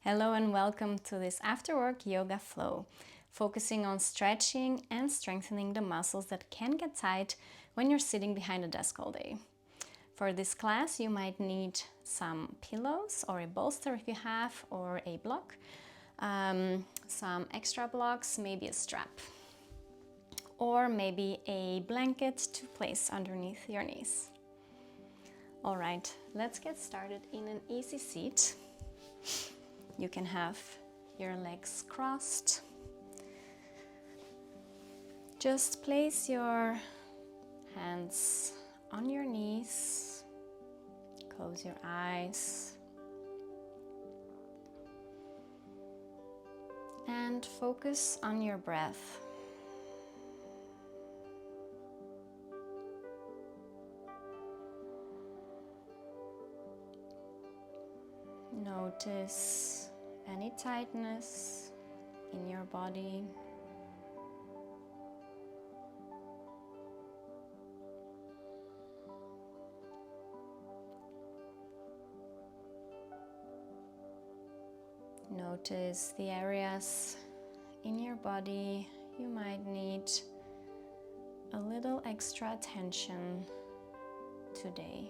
Hello and welcome to this after work yoga flow, focusing on stretching and strengthening the muscles that can get tight when you're sitting behind a desk all day. For this class, you might need some pillows or a bolster if you have, or a block, some extra blocks, maybe a strap, or maybe a blanket to place underneath your knees. All right, let's get started in an easy seat. You can have your legs crossed. Just place your hands on your knees. Close your eyes. And focus on your breath. Notice any tightness in your body. Notice the areas in your body you might need a little extra attention today.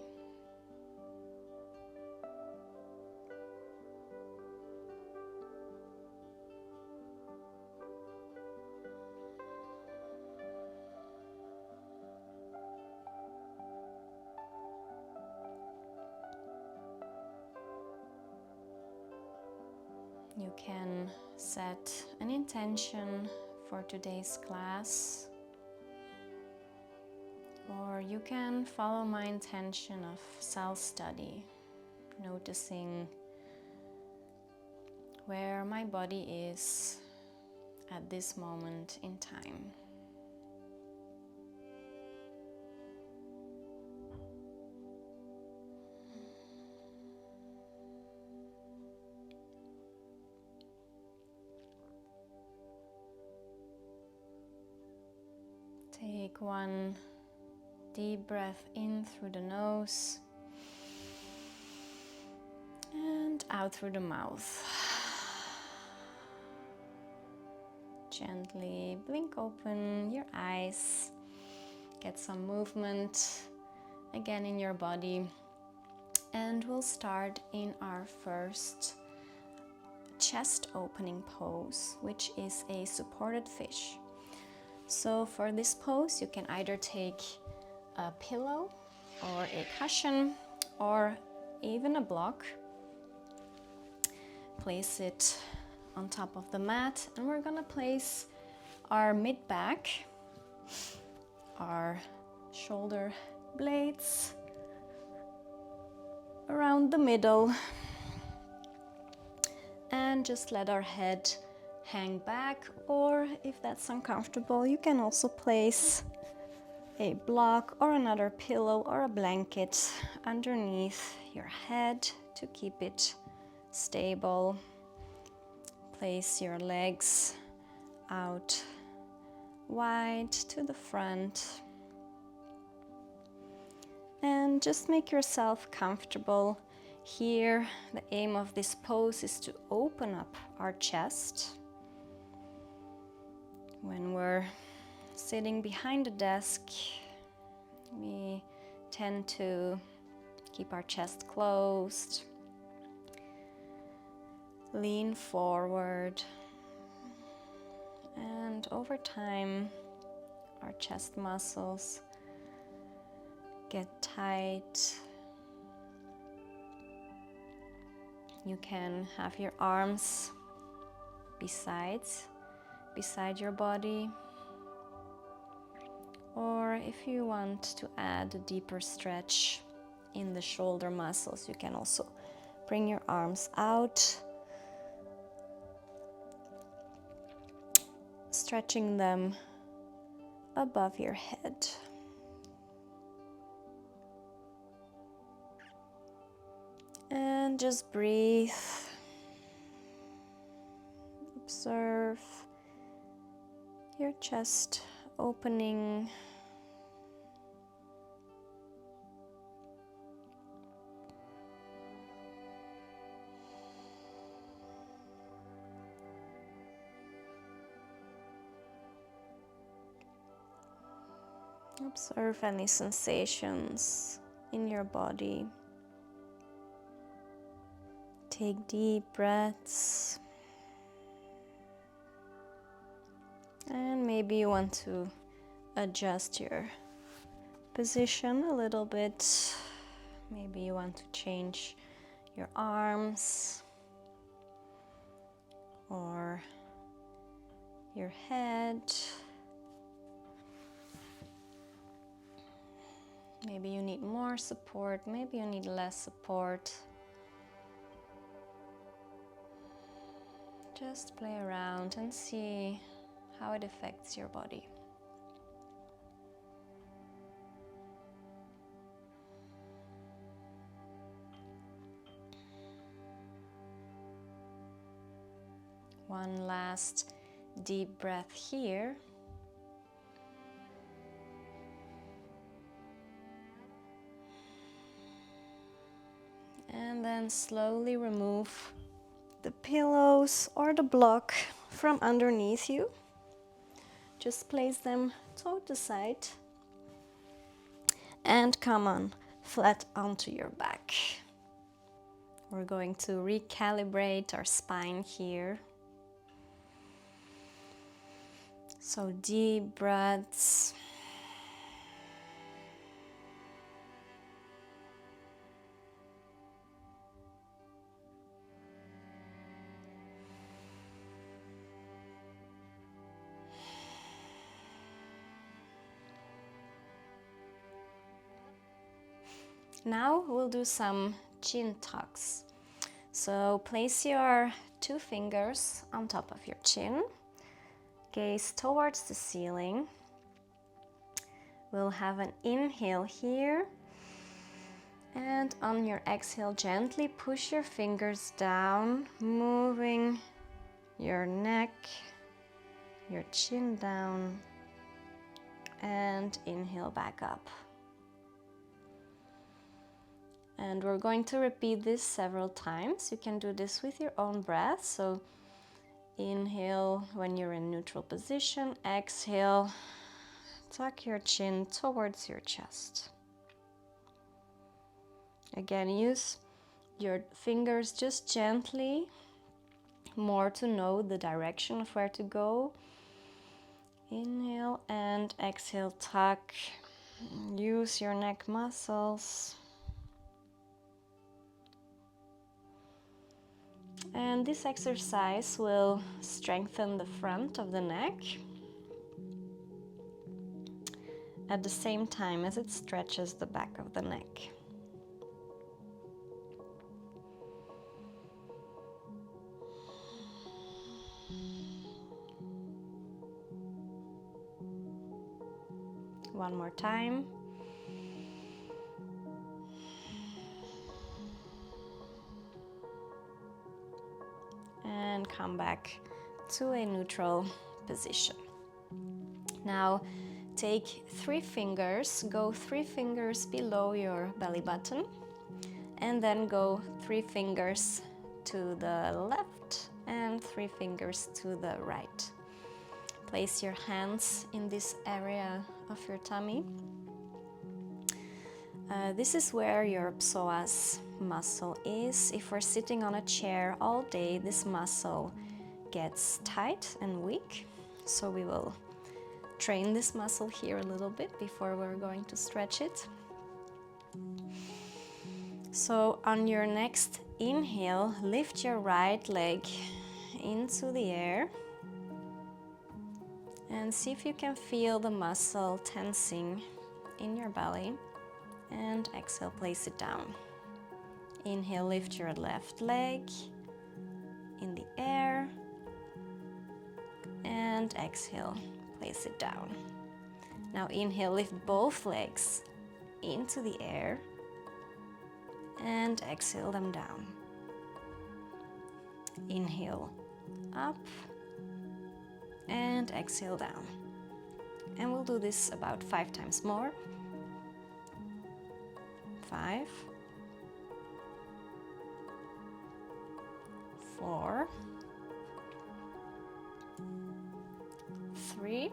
You can set an intention for today's class, or you can follow my intention of self-study, noticing where my body is at this moment in time. Take one deep breath in through the nose and out through the mouth. Gently blink open your eyes. Get some movement again in your body. And we'll start in our first chest opening pose, which is a supported fish. So for this pose, you can either take a pillow or a cushion or even a block. Place it on top of the mat, and we're gonna place our mid-back, our shoulder blades around the middle, and just let our head hang back, or if that's uncomfortable, you can also place a block or another pillow or a blanket underneath your head to keep it stable. Place your legs out wide to the front and just make yourself comfortable. Here, the aim of this pose is to open up our chest. When we're sitting behind a desk, we tend to keep our chest closed, lean forward, and over time, our chest muscles get tight. You can have your arms beside your body, or if you want to add a deeper stretch in the shoulder muscles, you can also bring your arms out, stretching them above your head. And just breathe. Observe your chest opening. Observe any sensations in your body. Take deep breaths. And maybe you want to adjust your position a little bit. Maybe you want to change your arms or your head. Maybe you need more support, maybe you need less support. Just play around and see how it affects your body. One last deep breath here. And then slowly remove the pillows or the block from underneath you. Just place them toe to side and come on flat onto your back. We're going to recalibrate our spine here. So deep breaths. Now we'll do some chin tucks. So place your 2 fingers on top of your chin, gaze towards the ceiling. We'll have an inhale here, and on your exhale gently push your fingers down, moving your neck, your chin down, and inhale back up. And we're going to repeat this several times. You can do this with your own breath. So inhale when you're in neutral position, exhale, tuck your chin towards your chest. Again, use your fingers just gently, more to know the direction of where to go. Inhale and exhale, tuck. Use your neck muscles. And this exercise will strengthen the front of the neck at the same time as it stretches the back of the neck. One more time. And come back to a neutral position. Now take 3 fingers, go 3 fingers below your belly button, and then go 3 fingers to the left and 3 fingers to the right. Place your hands in this area of your tummy. This is where your psoas muscle is. If we're sitting on a chair all day, this muscle gets tight and weak. So we will train this muscle here a little bit before we're going to stretch it. So on your next inhale, lift your right leg into the air and see if you can feel the muscle tensing in your belly. And exhale, place it down. Inhale, lift your left leg in the air. And exhale, place it down. Now inhale, lift both legs into the air. And exhale them down. Inhale, up. And exhale down. And we'll do this about 5 times more. 5, 4, 3,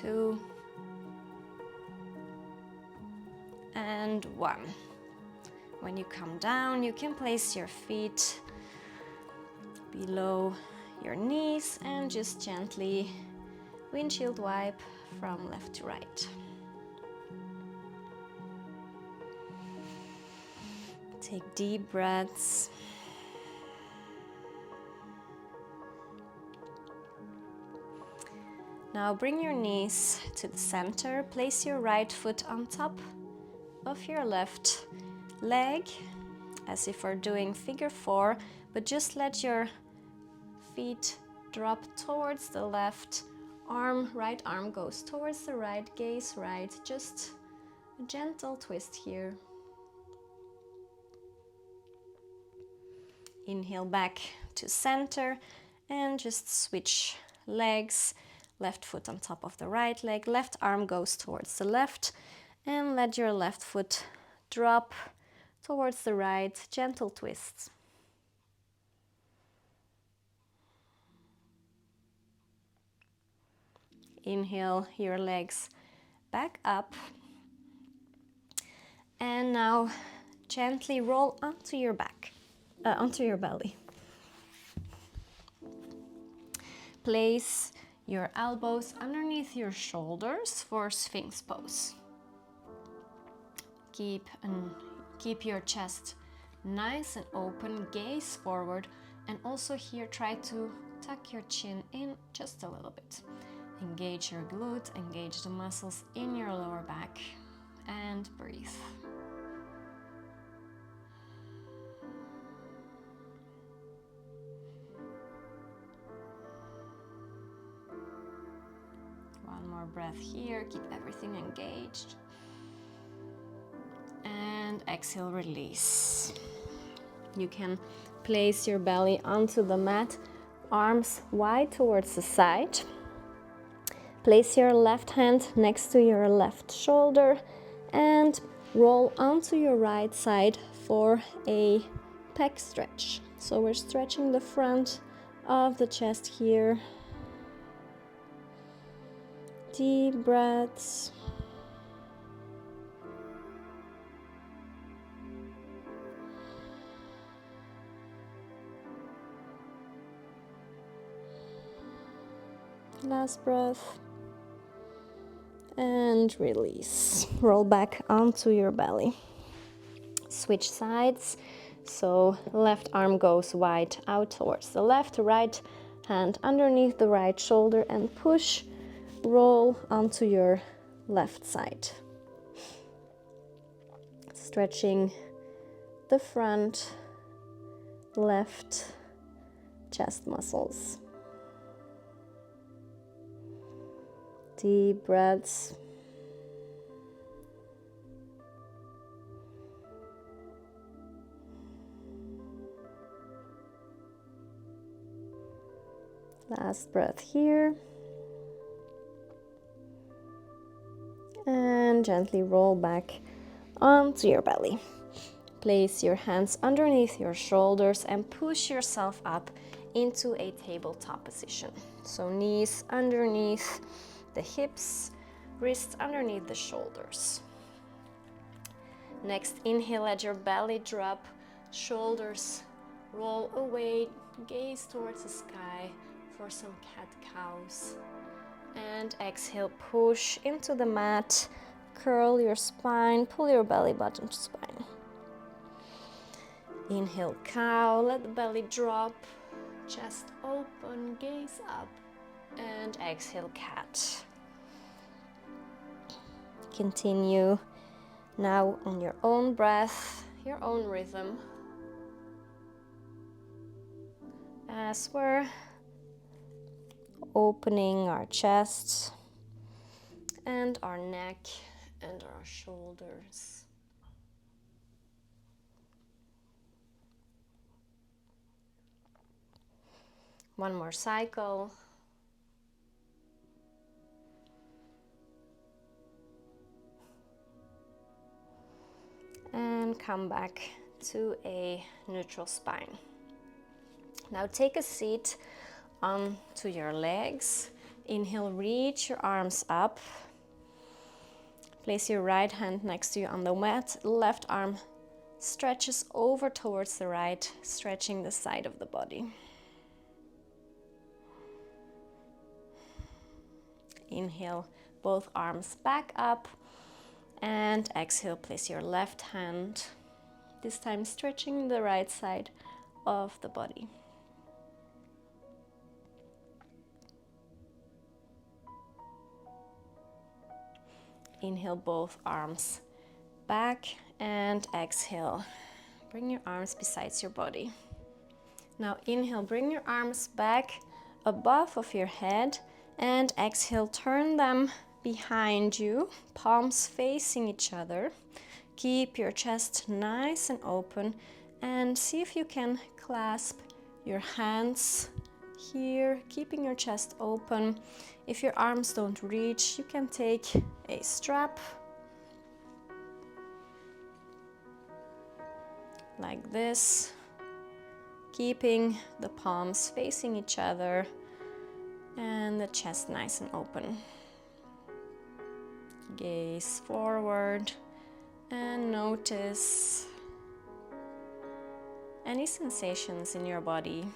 2, and 1. When you come down, you can place your feet below your knees and just gently windshield wipe from left to right. Take deep breaths. Now bring your knees to the center. Place your right foot on top of your left leg, as if we're doing figure 4, but just let your feet drop towards the left arm. Right arm goes towards the right, gaze right. Just a gentle twist here. Inhale back to center and just switch legs. Left foot on top of the right leg, left arm goes towards the left, and let your left foot drop towards the right, gentle twists. Inhale your legs back up, and now gently roll onto your back, onto your belly. Place your elbows underneath your shoulders for Sphinx pose. Keep your chest nice and open, gaze forward, and also here try to tuck your chin in just a little bit. Engage your glute, engage the muscles in your lower back, and breathe. One more breath here, keep everything engaged. And exhale, release. You can place your belly onto the mat, arms wide towards the side. Place your left hand next to your left shoulder and roll onto your right side for a pec stretch. So we're stretching the front of the chest here. Deep breaths. Last breath. And release. Roll back onto your belly. Switch sides. So left arm goes wide out towards the left, right hand underneath the right shoulder and push, roll onto your left side. Stretching the front left chest muscles. Deep breaths. Last breath here. And gently roll back onto your belly. Place your hands underneath your shoulders and push yourself up into a tabletop position. So knees underneath the hips, wrists underneath the shoulders. Next, inhale, let your belly drop, shoulders roll away, gaze towards the sky for some cat-cows. And exhale, push into the mat, curl your spine, pull your belly button to spine. Inhale, cow, let the belly drop, chest open, gaze up, and exhale, cat. Continue now on your own breath, your own rhythm, as we're opening our chest and our neck and our shoulders. One more cycle. And come back to a neutral spine. Now take a seat onto your legs. Inhale, reach your arms up. Place your right hand next to you on the mat. Left arm stretches over towards the right, stretching the side of the body. Inhale, both arms back up, and exhale, place your left hand, this time stretching the right side of the body. Inhale, both arms back, and exhale, bring your arms beside your body. Now inhale, bring your arms back above of your head, and exhale, turn them behind you, palms facing each other. Keep your chest nice and open, and see if you can clasp your hands here, keeping your chest open. If your arms don't reach, you can take a strap like this, keeping the palms facing each other and the chest nice and open. Gaze forward and notice any sensations in your body.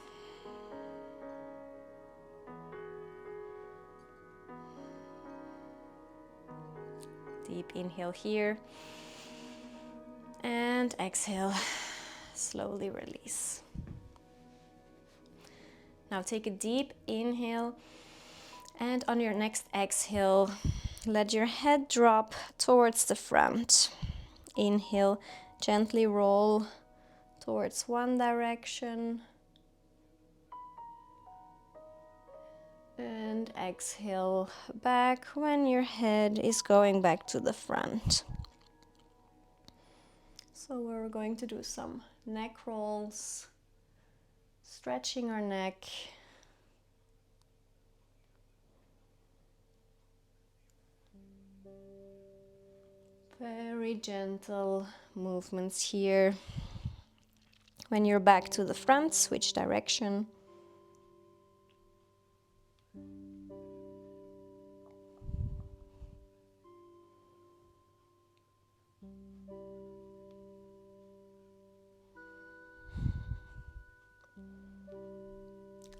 Deep inhale here, and exhale, slowly release. Now take a deep inhale, and on your next exhale, let your head drop towards the front. Inhale, gently roll towards one direction, and exhale back when your head is going back to the front. So we're going to do some neck rolls, stretching our neck. Very gentle movements here. When you're back to the front, switch direction.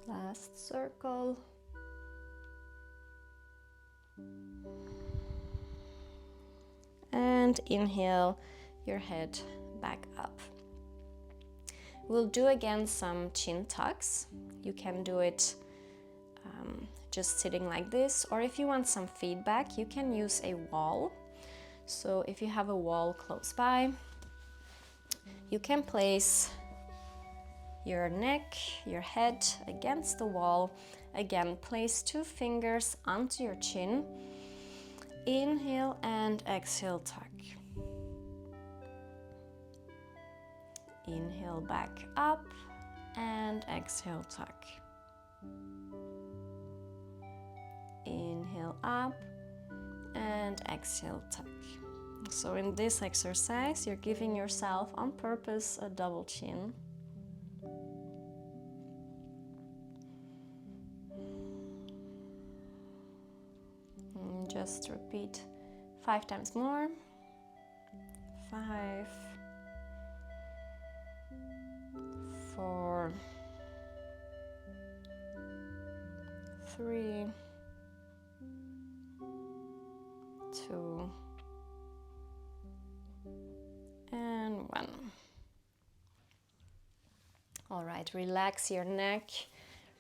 Last circle. And inhale, your head back up. We'll do again some chin tucks. You can do it just sitting like this, or if you want some feedback, you can use a wall. So if you have a wall close by, you can place your neck, your head against the wall. Again, place 2 fingers onto your chin. Inhale and exhale, tuck. Inhale back up and exhale, tuck. Inhale up and exhale, tuck. So in this exercise, you're giving yourself on purpose a double chin. And just repeat 5 times more. 5, 4, 3, 2, and 1. All right, relax your neck,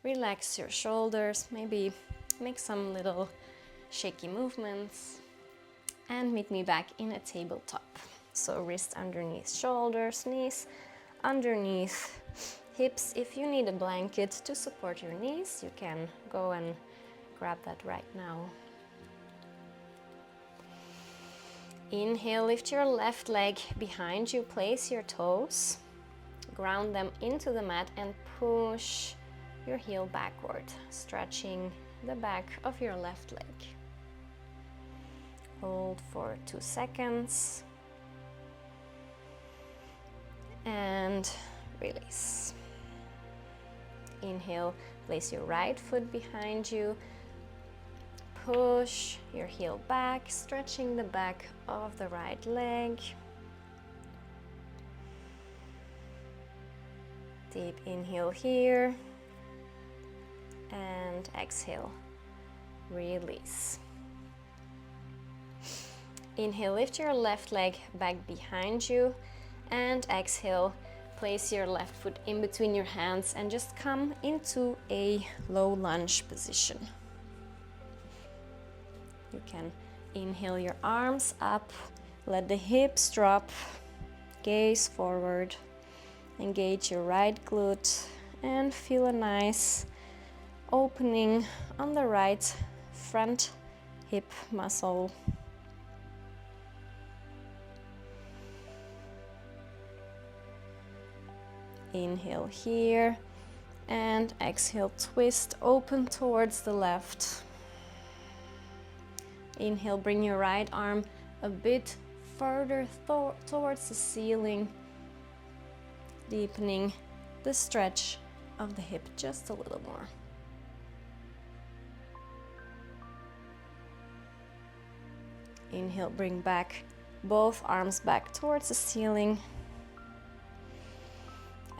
relax your shoulders, maybe make some little shaky movements, and meet me back in a tabletop. So wrist underneath shoulders, knees underneath hips. If you need a blanket to support your knees, you can go and grab that right now. Inhale, lift your left leg behind you, place your toes, ground them into the mat, and push your heel backward, stretching the back of your left leg. Hold for 2 seconds and release. Inhale, place your right foot behind you, push your heel back, stretching the back of the right leg. Deep inhale here, and exhale, release. Inhale, lift your left leg back behind you, and exhale, place your left foot in between your hands and just come into a low lunge position. You can inhale your arms up, let the hips drop, gaze forward, engage your right glute, and feel a nice opening on the right front hip muscle. Inhale here, and exhale, twist, open towards the left. Inhale, bring your right arm a bit further towards the ceiling, deepening the stretch of the hip just a little more. Inhale, bring back both arms back towards the ceiling.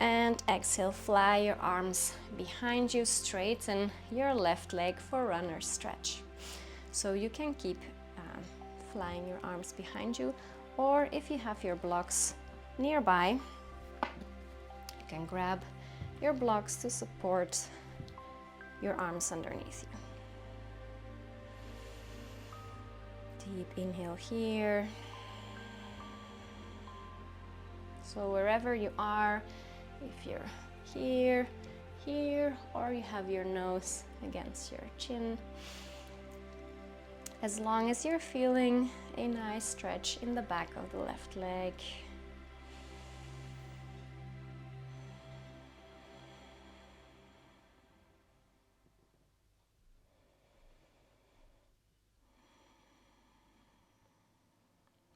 And exhale, fly your arms behind you, straighten your left leg for runner stretch. So you can keep flying your arms behind you, or if you have your blocks nearby, you can grab your blocks to support your arms underneath you. Deep inhale here. So wherever you are, if you're here, or you have your nose against your chin, as long as you're feeling a nice stretch in the back of the left leg.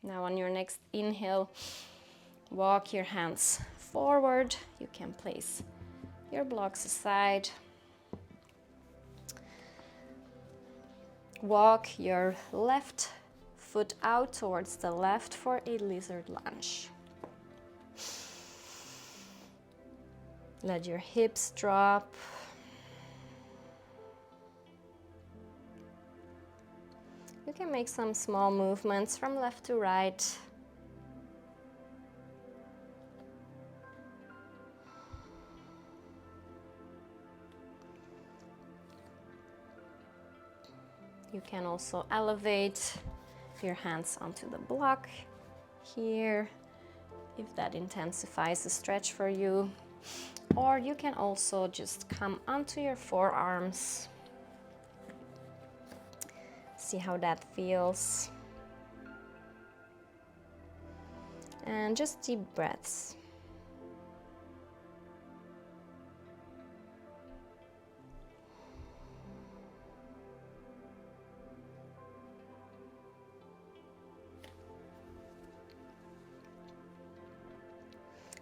Now on your next inhale, walk your hands forward. You can place your blocks aside. Walk your left foot out towards the left for a lizard lunge. Let your hips drop. You can make some small movements from left to right. You can also elevate your hands onto the block here, if that intensifies the stretch for you. Or you can also just come onto your forearms. See how that feels. And just deep breaths.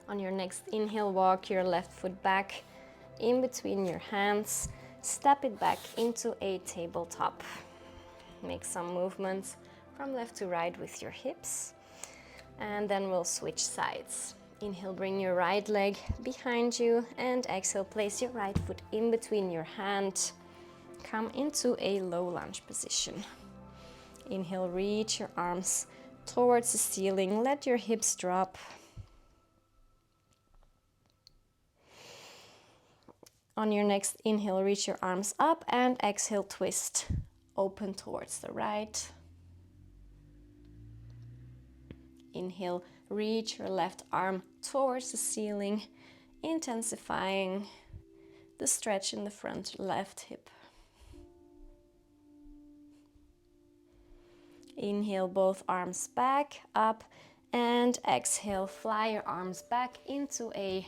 On your next inhale, walk your left foot back in between your hands. Step it back into a tabletop. Make some movements from left to right with your hips. And then we'll switch sides. Inhale, bring your right leg behind you, and exhale, place your right foot in between your hand. Come into a low lunge position. Inhale, reach your arms towards the ceiling. Let your hips drop. On your next inhale, reach your arms up, and exhale, twist, open towards the right. Inhale, reach your left arm towards the ceiling, intensifying the stretch in the front left hip. Inhale, both arms back, up, and exhale, fly your arms back into a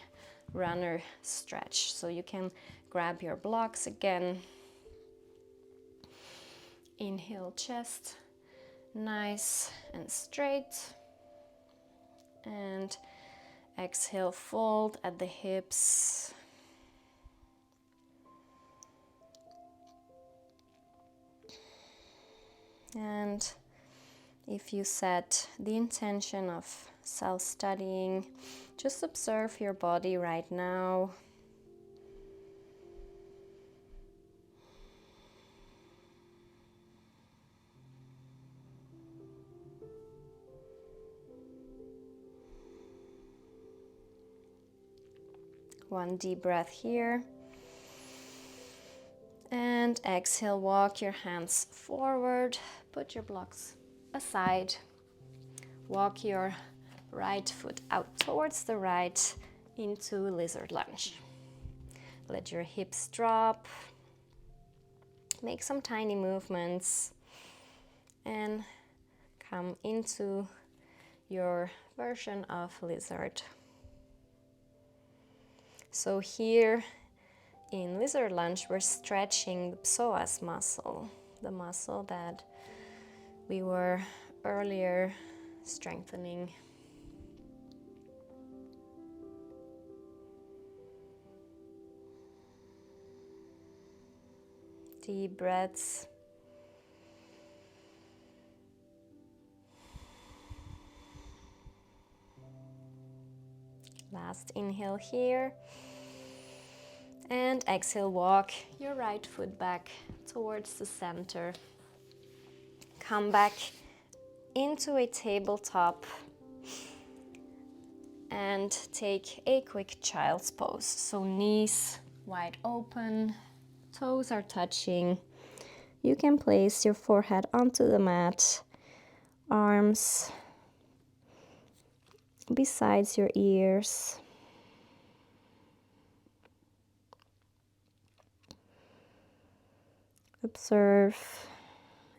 runner stretch. So you can grab your blocks again. Inhale, chest nice and straight, and exhale, fold at the hips. And if you set the intention of self-studying, just observe your body right now. One deep breath here. And exhale, walk your hands forward, put your blocks aside. Walk your right foot out towards the right into lizard lunge. Let your hips drop. Make some tiny movements and come into your version of lizard. So here in lizard lunge, we're stretching the PSOAS muscle, the muscle that we were earlier strengthening. Deep breaths. Last inhale here. And exhale, walk your right foot back towards the center. Come back into a tabletop and take a quick child's pose. So knees wide open, toes are touching. You can place your forehead onto the mat, arms besides your ears. Observe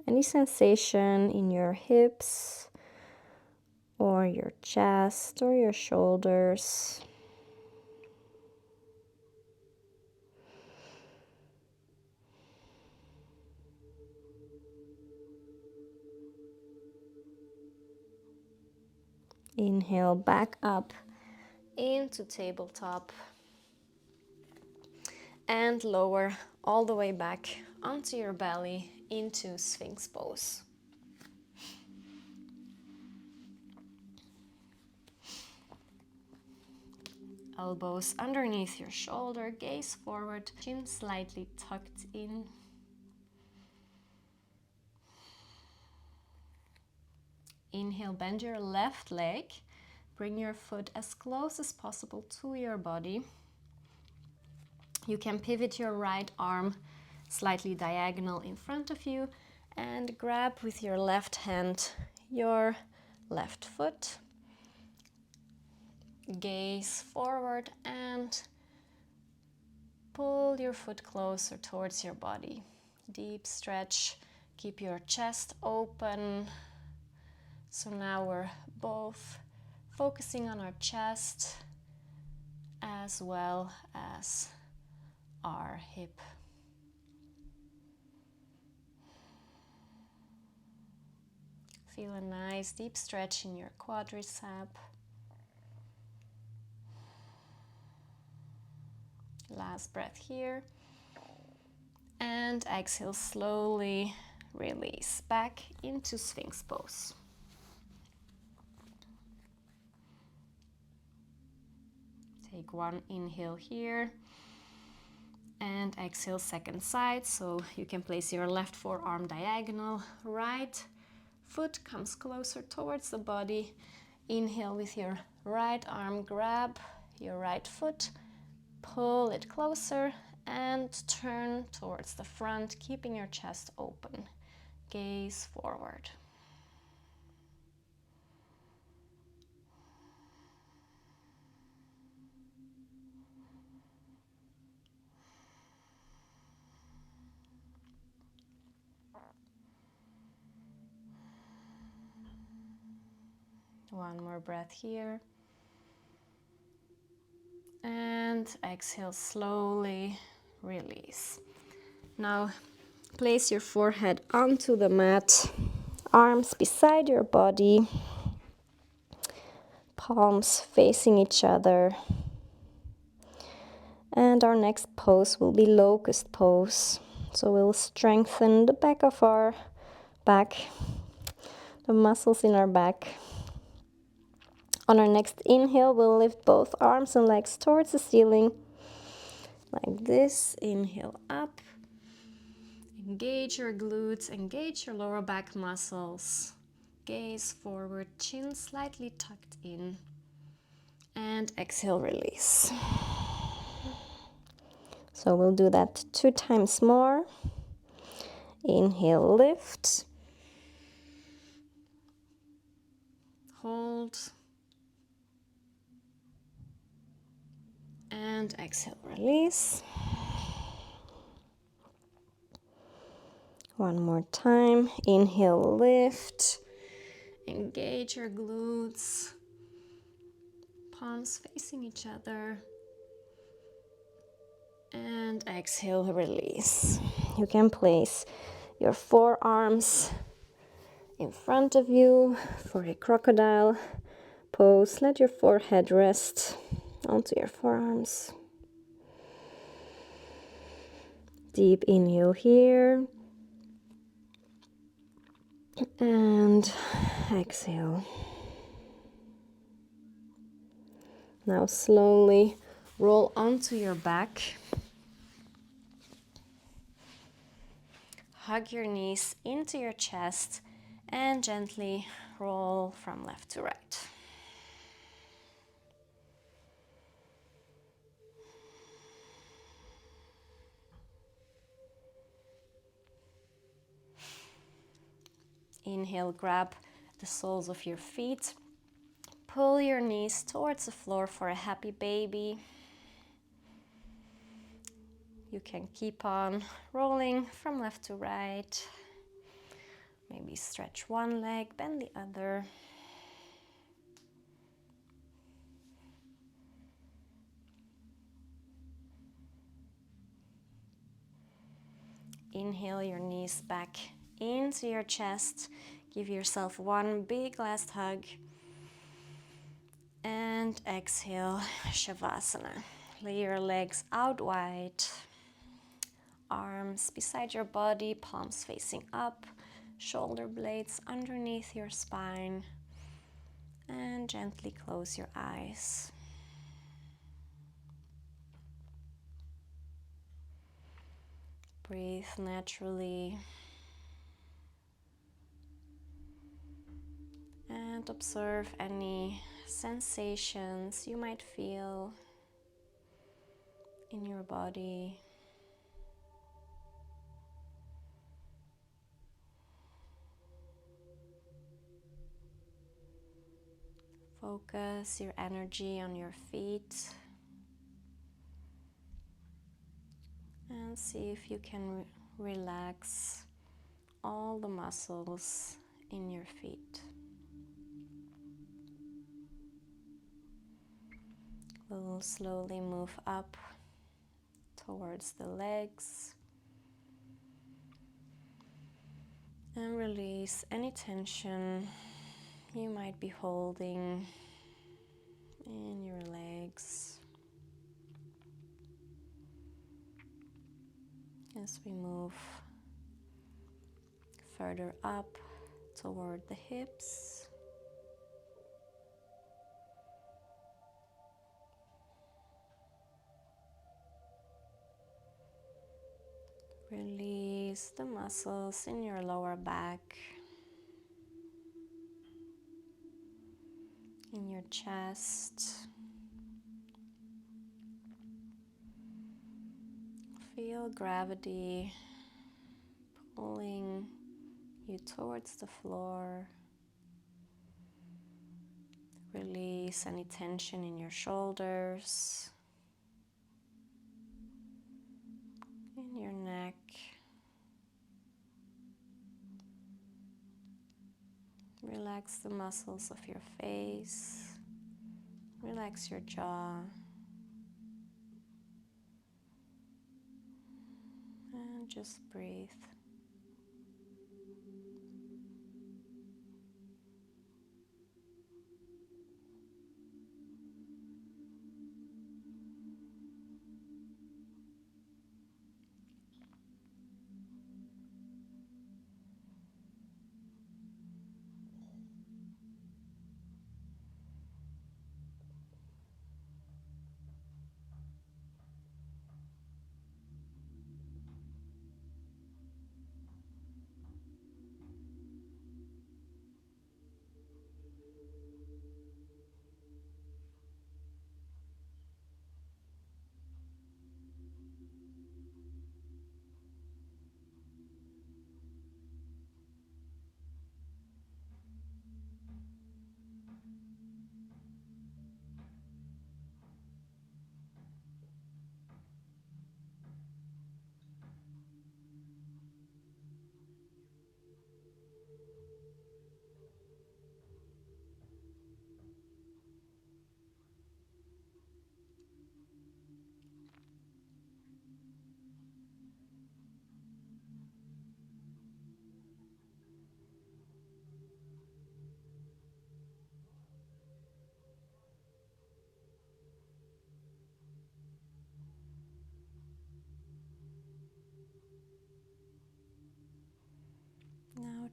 any sensation in your hips or your chest or your shoulders. Inhale back up into tabletop and lower all the way back onto your belly into Sphinx pose. Elbows underneath your shoulder, gaze forward, chin slightly tucked in. Inhale, bend your left leg, bring your foot as close as possible to your body. You can pivot your right arm slightly diagonal in front of you and grab with your left hand your left foot. Gaze forward and pull your foot closer towards your body. Deep stretch, keep your chest open. So now we're both focusing on our chest as well as our hip. Feel a nice deep stretch in your quadricep. Last breath here. And exhale, slowly release back into Sphinx pose. Take one inhale here. And exhale, second side. So you can place your left forearm diagonal. Right foot comes closer towards the body. Inhale with your right arm, grab your right foot. Pull it closer and turn towards the front, keeping your chest open. Gaze forward. One more breath here. And exhale, slowly release. Now place your forehead onto the mat, arms beside your body, palms facing each other. And our next pose will be locust pose. So we'll strengthen the back of our back, the muscles in our back. On our next inhale, we'll lift both arms and legs towards the ceiling, like this. Inhale up. Engage your glutes, engage your lower back muscles. Gaze forward, chin slightly tucked in. And exhale, release. So we'll do that 2 times more. Inhale, lift. Hold. And exhale, release. One more time. Inhale, lift. Engage your glutes. Palms facing each other. And exhale, release. You can place your forearms in front of you for a crocodile pose. Let your forehead rest onto your forearms. Deep inhale here. And exhale. Now slowly roll onto your back. Hug your knees into your chest and gently roll from left to right. Inhale, grab the soles of your feet. Pull your knees towards the floor for a happy baby. You can keep on rolling from left to right. Maybe stretch one leg, bend the other. Inhale your knees back into your chest. Give yourself one big last hug. And exhale, Shavasana. Lay your legs out wide. Arms beside your body, palms facing up. Shoulder blades underneath your spine. And gently close your eyes. Breathe naturally. And observe any sensations you might feel in your body. Focus your energy on your feet and see if you can relax all the muscles in your feet. We'll slowly move up towards the legs and release any tension you might be holding in your legs. As we move further up toward the hips. Release the muscles in your lower back, in your chest. Feel gravity pulling you towards the floor. Release any tension in your shoulders, in your neck. Relax the muscles of your face. Relax your jaw. And just breathe.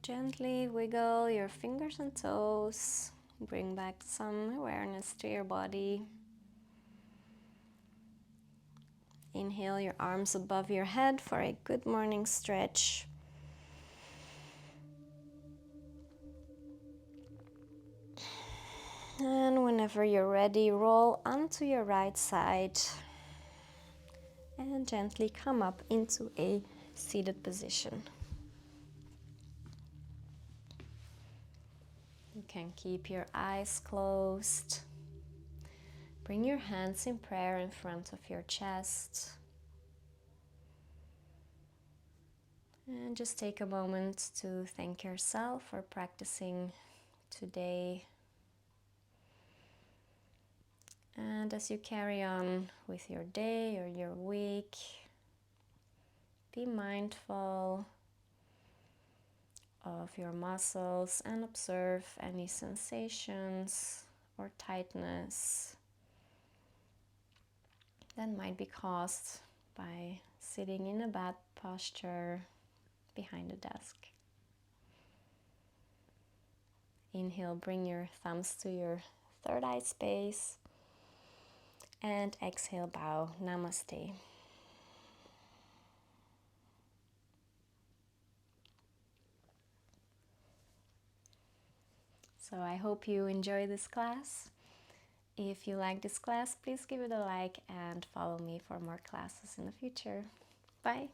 Gently wiggle your fingers and toes. Bring back some awareness to your body. Inhale your arms above your head for a good morning stretch. And whenever you're ready, roll onto your right side and gently come up into a seated position. You can keep your eyes closed. Bring your hands in prayer in front of your chest. And just take a moment to thank yourself for practicing today. And as you carry on with your day or your week, be mindful of your muscles and observe any sensations or tightness that might be caused by sitting in a bad posture behind a desk. Inhale, bring your thumbs to your third eye space. And exhale, bow. Namaste. So I hope you enjoy this class. If you like this class, please give it a like and follow me for more classes in the future. Bye.